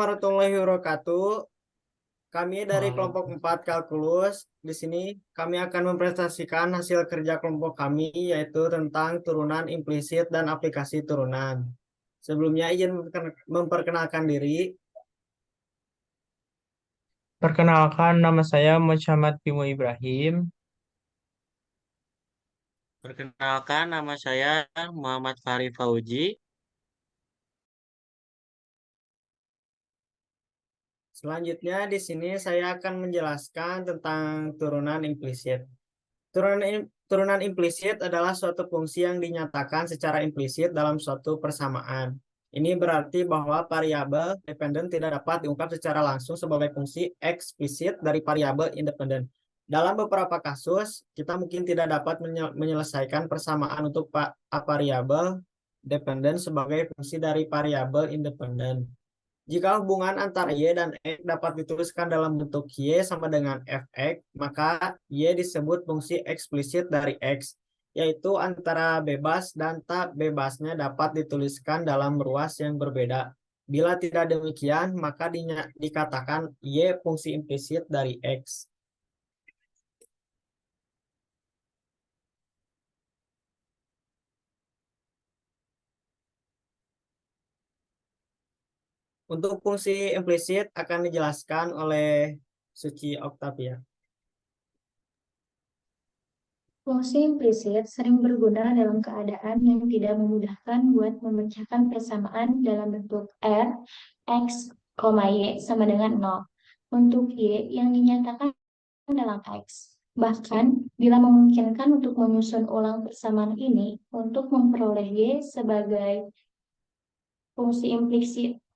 Warahmatullahi wabarakatuh. Kami dari kelompok Waalaikumsalam. 4 Kalkulus. Di sini kami akan mempresentasikan hasil kerja kelompok kami yaitu tentang turunan implisit dan aplikasi turunan. Sebelumnya izin memperkenalkan diri. Perkenalkan, nama saya Muhammad Bimo Ibrahim. Perkenalkan, nama saya Muhammad Fahri Fauji. Selanjutnya di sini saya akan menjelaskan tentang turunan implisit. Turunan implisit adalah suatu fungsi yang dinyatakan secara implisit dalam suatu persamaan. Ini berarti bahwa variabel dependen tidak dapat diungkap secara langsung sebagai fungsi eksplisit dari variabel independen. Dalam beberapa kasus, kita mungkin tidak dapat menyelesaikan persamaan untuk variabel dependen sebagai fungsi dari variabel independen. Jika hubungan antara Y dan X dapat dituliskan dalam bentuk Y sama dengan Fx, maka Y disebut fungsi eksplisit dari X, yaitu antara bebas dan tak bebasnya dapat dituliskan dalam ruas yang berbeda. Bila tidak demikian, maka dikatakan Y fungsi implisit dari X. Untuk fungsi implisit akan dijelaskan oleh Suci Octavia. Fungsi implisit sering berguna dalam keadaan yang tidak memudahkan buat memecahkan persamaan dalam bentuk R, X, Y sama dengan 0 untuk Y yang dinyatakan dalam X. Bahkan, bila memungkinkan untuk menyusun ulang persamaan ini untuk memperoleh Y sebagai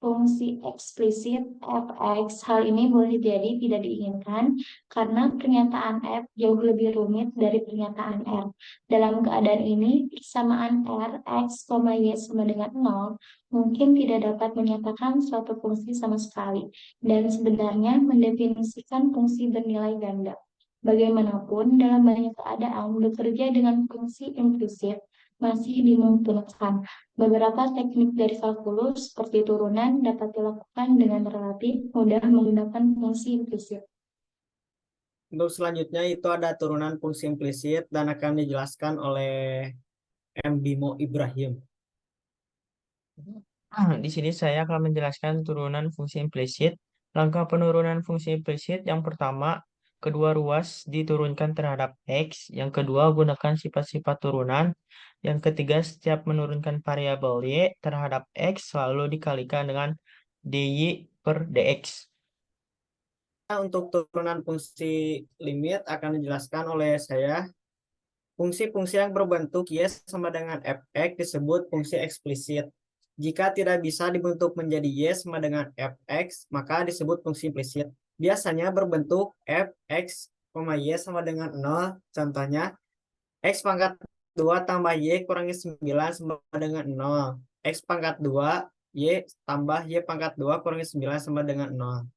fungsi eksplisit fx, hal ini boleh jadi tidak diinginkan karena pernyataan f jauh lebih rumit dari pernyataan r. Dalam keadaan ini, persamaan r, x, y sama dengan 0 mungkin tidak dapat menyatakan suatu fungsi sama sekali dan sebenarnya mendefinisikan fungsi bernilai ganda. Bagaimanapun, dalam banyak keadaan bekerja dengan fungsi implisit masih dimungkinkan. Beberapa teknik dari kalkulus seperti turunan dapat dilakukan dengan relatif mudah menggunakan fungsi implisit. Untuk selanjutnya itu ada turunan fungsi implisit dan akan dijelaskan oleh M. Bimo Ibrahim. Di sini saya akan menjelaskan turunan fungsi implisit. Langkah penurunan fungsi implisit yang pertama, kedua ruas diturunkan terhadap X. Yang kedua, gunakan sifat-sifat turunan. Yang ketiga, setiap menurunkan variabel Y terhadap X selalu dikalikan dengan DY per DX. Untuk turunan fungsi limit akan dijelaskan oleh saya. Fungsi-fungsi yang berbentuk Y sama dengan Fx disebut fungsi eksplisit. Jika tidak bisa dibentuk menjadi Y sama dengan Fx, maka disebut fungsi implisit. Biasanya berbentuk Fx, Y sama dengan 0. Contohnya, X pangkat 2 tambah Y kurangi 9 sama dengan 0. X pangkat 2, Y tambah Y pangkat 2 kurangi 9 sama dengan 0.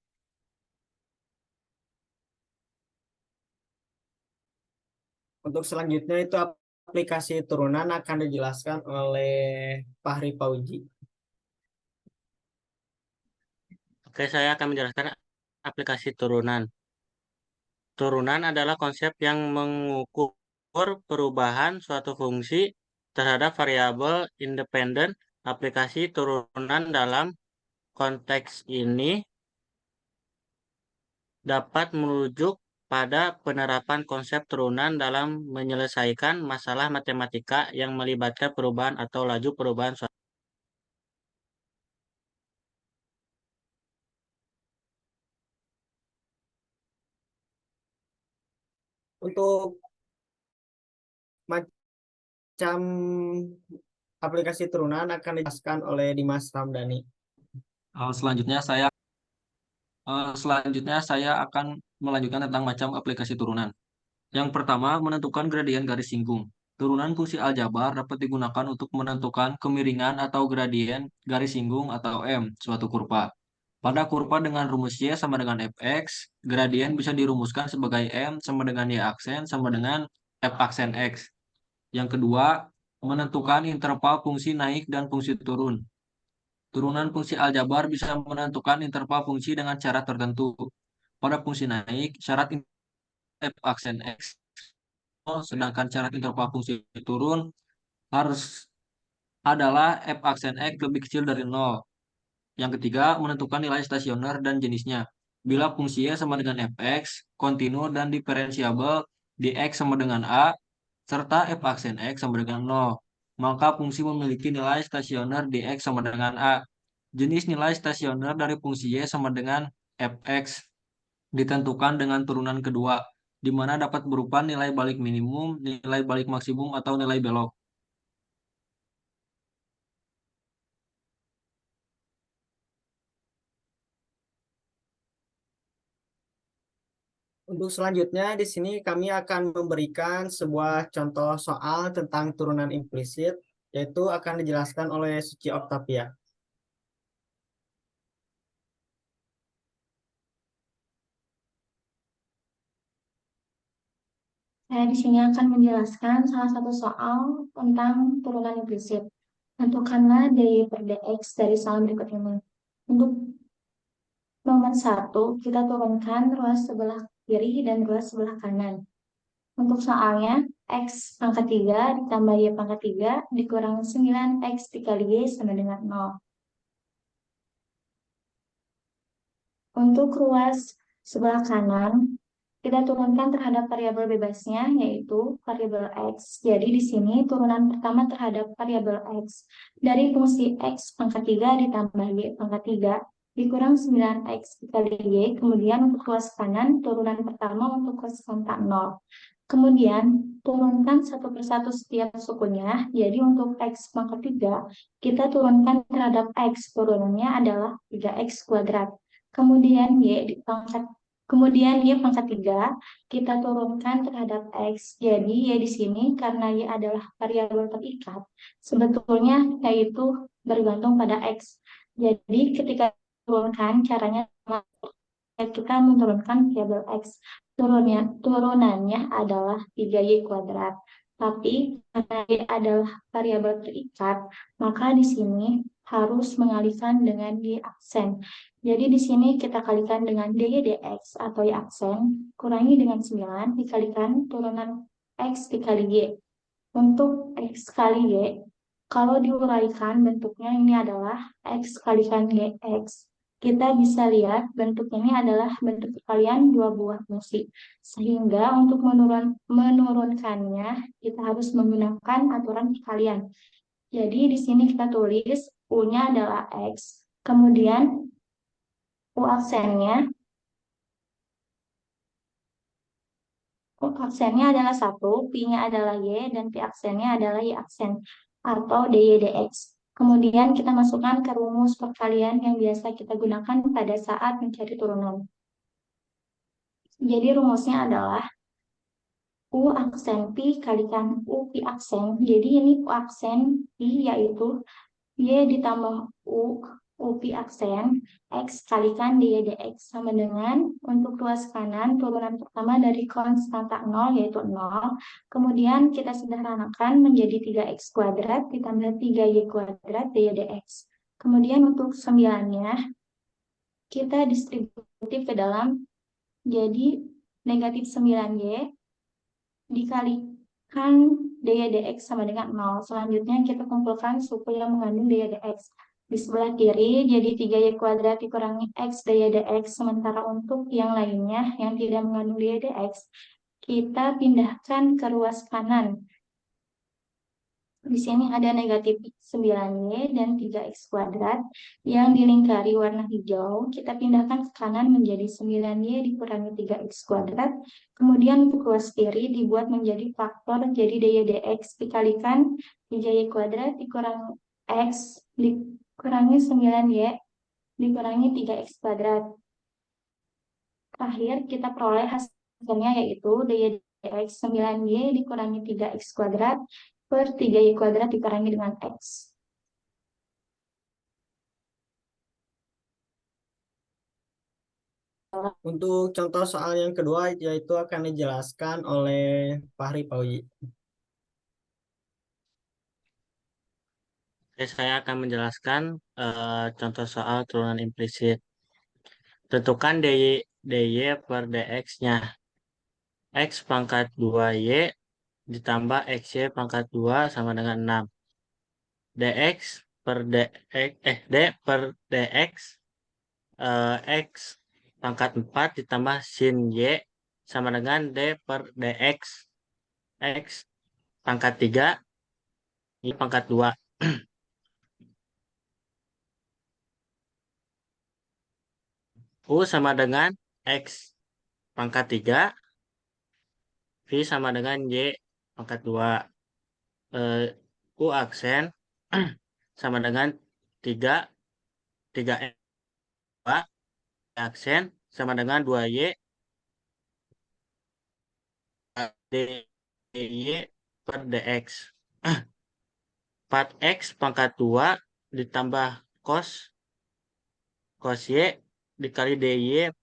Untuk selanjutnya itu aplikasi turunan akan dijelaskan oleh Fahri Fauji. Oke, saya akan menjelaskan aplikasi turunan. Turunan adalah konsep yang mengukur perubahan suatu fungsi terhadap variabel independen. Aplikasi turunan dalam konteks ini dapat merujuk pada penerapan konsep turunan dalam menyelesaikan masalah matematika yang melibatkan perubahan atau laju perubahan suatu. Untuk macam aplikasi turunan akan dijelaskan oleh Dimas Ramdhani. Selanjutnya saya akan melanjutkan tentang macam aplikasi turunan. Yang pertama, menentukan gradien garis singgung. Turunan fungsi aljabar dapat digunakan untuk menentukan kemiringan atau gradien garis singgung atau M suatu kurva. Pada kurva dengan rumus Y sama dengan Fx, gradien bisa dirumuskan sebagai M sama dengan Y aksen sama dengan F aksen X. Yang kedua, menentukan interval fungsi naik dan fungsi turun. Turunan fungsi aljabar bisa menentukan interval fungsi dengan cara tertentu. Pada fungsi naik, syarat f aksen x, sedangkan syarat interval fungsi turun harus adalah f aksen x lebih kecil dari 0. Yang ketiga, menentukan nilai stasioner dan jenisnya. Bila fungsi y sama dengan fx, kontinu dan diferensiabel di x sama dengan a, serta f aksen x sama dengan 0, maka fungsi memiliki nilai stasioner di x sama dengan a. Jenis nilai stasioner dari fungsi y sama dengan fx ditentukan dengan turunan kedua, di mana dapat berupa nilai balik minimum, nilai balik maksimum, atau nilai belok. Untuk selanjutnya di sini kami akan memberikan sebuah contoh soal tentang turunan implisit, yaitu akan dijelaskan oleh Suci Octavia. Saya di sini akan menjelaskan salah satu soal tentang turunan implisit. Tentukanlah dy per dx dari soal berikut ini. Untuk nomor 1, kita turunkan ruas sebelah kiri dan ruas sebelah kanan. Untuk soalnya, x pangkat 3 ditambah y pangkat 3 dikurangi 9x dikali y sama dengan 0. Untuk ruas sebelah kanan, kita turunkan terhadap variabel bebasnya, yaitu variabel x. Jadi di sini turunan pertama terhadap variabel x. Dari fungsi x pangkat 3 ditambah y pangkat 3 dikurang 9x dikali y. Kemudian untuk ruas kanan, turunan pertama untuk ruas kontak 0. Kemudian turunkan satu persatu setiap sukunya. Jadi untuk x pangkat 3, kita turunkan terhadap x. Turunannya adalah 3x kuadrat. Kemudian y pangkat 3 kita turunkan terhadap x. Jadi y di sini karena y adalah variabel terikat, sebetulnya yaitu bergantung pada x. Jadi ketika turunkan caranya kita menurunkan variabel x. Turunannya adalah 3y kuadrat. Tapi karena y adalah variabel terikat, maka di sini harus mengalihkan dengan y aksen. Jadi di sini kita kalikan dengan dy dx atau y aksen, kurangi dengan 9, dikalikan turunan x dikali y. Untuk x kali y, kalau diuraikan bentuknya ini adalah x kalikan x. Kita bisa lihat bentuk ini adalah bentuk perkalian dua buah fungsi. Sehingga untuk menurunkannya, kita harus menggunakan aturan perkalian. Jadi di sini kita tulis U-nya adalah X. Kemudian U aksennya adalah 1, Pi-nya adalah Y, dan Pi aksennya adalah Y aksen atau dy dx. Kemudian kita masukkan ke rumus perkalian yang biasa kita gunakan pada saat mencari turunan. Jadi rumusnya adalah U aksen Pi kalikan U Pi aksen. Jadi ini U aksen Pi yaitu Y ditambah U Pi aksen X kalikan dy dx sama dengan untuk ruas kanan turunan pertama dari konstanta 0 yaitu 0. Kemudian kita sederhanakan menjadi 3x kuadrat ditambah 3y kuadrat dy dx. Kemudian untuk 9-nya kita distributif ke dalam, jadi negatif 9y dikalikan dy dx sama dengan 0. Selanjutnya kita kumpulkan suku yang mengandung dy dx. Di sebelah kiri jadi 3y kuadrat dikurangi x dy dx. Sementara untuk yang lainnya yang tidak mengandung dy dx, kita pindahkan ke ruas kanan. Di sini ada negatif 9y dan 3x kuadrat yang dilingkari warna hijau. Kita pindahkan ke kanan menjadi 9y dikurangi 3x kuadrat. Kemudian untuk ruas kiri dibuat menjadi faktor, jadi dy dx dikalikan 3y kuadrat dikurangi x dikurangi 9y dikurangi 3x kuadrat. Terakhir kita peroleh hasilnya yaitu dy dx 9y dikurangi 3x kuadrat per 3y kuadrat dikurangi dengan x. Untuk contoh soal yang kedua yaitu akan dijelaskan oleh Fahri Pauji. Oke, saya akan menjelaskan contoh soal turunan implisit. Tentukan dy per dx-nya. X pangkat 2y ditambah xy pangkat 2 sama dengan 6. dx per dx, d per dx, x pangkat 4 ditambah sin y sama dengan d per dx, x pangkat 3, y pangkat 2. U sama dengan x pangkat 3, V sama dengan Y pangkat 2. U aksen sama dengan 3, 3X 2, aksen sama dengan 2Y, DY per DX. 4X pangkat 2 ditambah cos, cos Y dikali DY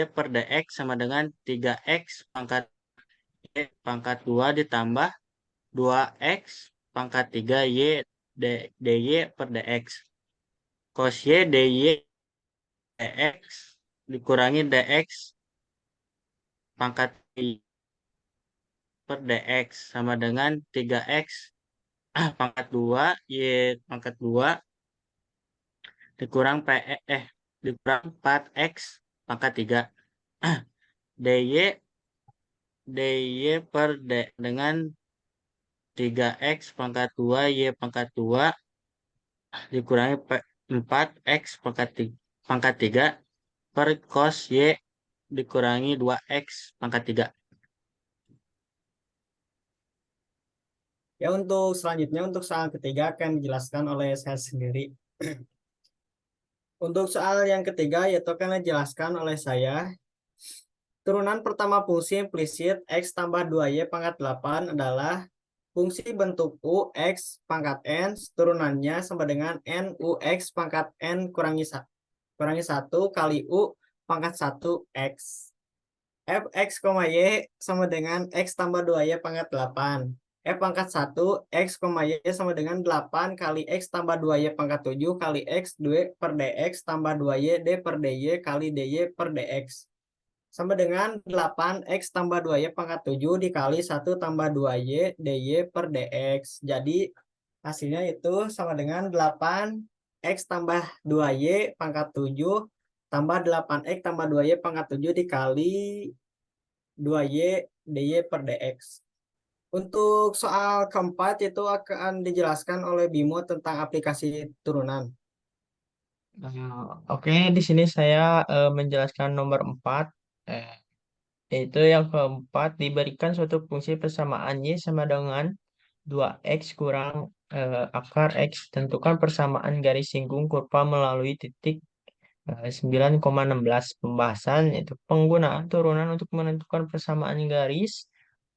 per DX sama dengan 3X pangkat Y pangkat 2 ditambah 2X pangkat 3 Y DY per DX. Cos Y DY DX dikurangi DX pangkat Y per DX sama dengan 3X pangkat 2 Y pangkat 2 dikurang dikurang 4X pangkat 3 DY DY per D dengan 3X pangkat 2 Y pangkat 2 dikurangi 4X pangkat 3 per cos Y dikurangi 2X pangkat 3. Ya, untuk selanjutnya untuk soal ketiga akan dijelaskan oleh saya sendiri. Untuk soal yang ketiga yaitu akan dijelaskan oleh saya. Turunan pertama fungsi implisit X tambah 2Y pangkat 8 adalah fungsi bentuk U X pangkat N, turunannya sama dengan N U X pangkat N kurangi 1 kali U pangkat 1 X. F X, Y sama dengan X tambah 2Y pangkat 8. F pangkat 1 X, Y sama dengan 8 kali X tambah 2Y pangkat 7 kali X 2 per DX tambah 2Y D per DY kali DY per DX. Sama dengan 8X tambah 2Y pangkat 7 dikali 1 tambah 2Y DY per DX. Jadi hasilnya itu sama dengan 8X tambah 2Y pangkat 7 tambah 8X tambah 2Y pangkat 7 dikali 2Y DY per DX. Untuk soal keempat itu akan dijelaskan oleh Bimo tentang aplikasi turunan. Oke, di sini saya menjelaskan nomor 4. Eh, Yaitu yang keempat, diberikan suatu fungsi persamaan Y sama dengan 2X kurang akar X. Tentukan persamaan garis singgung kurva melalui titik 9,16. Pembahasan yaitu penggunaan turunan untuk menentukan persamaan garis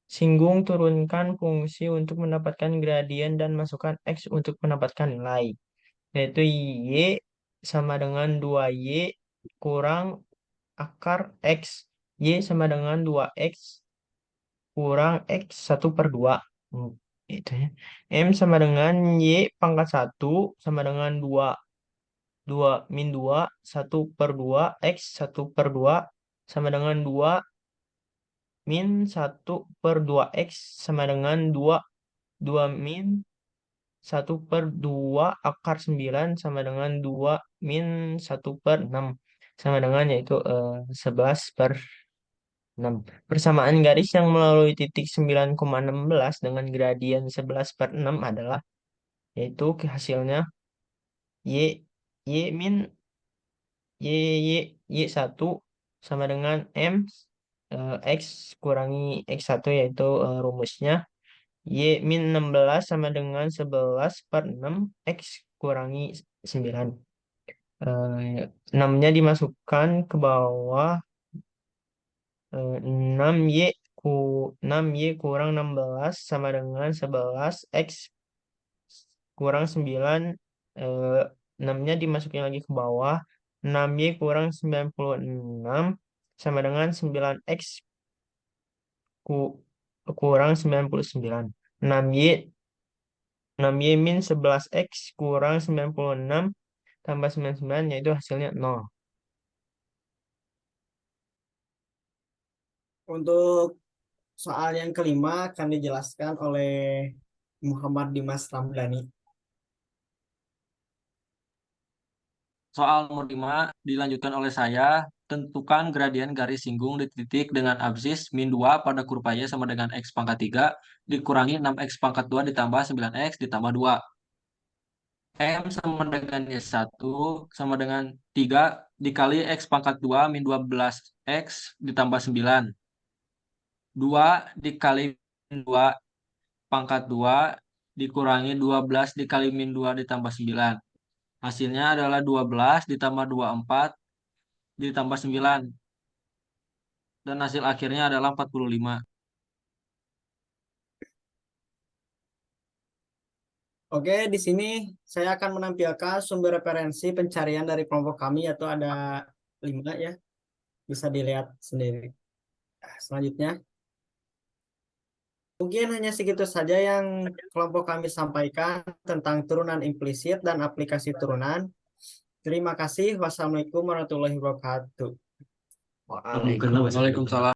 singgung. Turunkan fungsi untuk mendapatkan gradien dan masukkan X untuk mendapatkan nilai. Yaitu Y sama dengan 2Y kurang akar X. Y sama dengan 2X kurang X 1/2. Itu ya. M sama dengan Y pangkat 1 sama dengan 2 min 2 1/2 X 1/2 sama dengan 2 min 1/2 X sama dengan 2 min 1/2 akar 9 sama dengan 2 min 1/6 sama dengan yaitu 11/6. Persamaan garis yang melalui titik 9,16 dengan gradien 11/6 adalah yaitu hasilnya Y Y min Y Y Y1 sama dengan M X kurangi X1 yaitu rumusnya Y min 16 sama dengan 11/6 X kurangi 9. 6-nya dimasukkan ke bawah. 6Y 6Y kurang 16 sama dengan 11 X kurang 9. 6-nya dimasukin lagi ke bawah. 6Y kurang 96 sama dengan 9X kurang 99. 6Y 6Y min 11X kurang 96 tambah 99, yaitu hasilnya 0. Untuk soal yang kelima akan dijelaskan oleh Muhammad Dimas Ramdhani. Soal nomor 5 dilanjutkan oleh saya. Tentukan gradien garis singgung di titik dengan absis min 2 pada kurva Y sama dengan X pangkat 3 dikurangi 6X pangkat 2 ditambah 9X ditambah 2. M sama dengan Y1 sama dengan 3 dikali X pangkat 2 min 12X ditambah 9. 2 dikali min 2 pangkat 2 dikurangi 12 dikali min 2 ditambah 9. Hasilnya adalah 12 ditambah 24 ditambah 9. Dan hasil akhirnya adalah 45. Oke, di sini saya akan menampilkan sumber referensi pencarian dari kelompok kami, yaitu ada 5 ya. Bisa dilihat sendiri. Selanjutnya, mungkin hanya segitu saja yang kelompok kami sampaikan tentang turunan implisit dan aplikasi turunan. Terima kasih. Wassalamualaikum warahmatullahi wabarakatuh. Waalaikumsalam.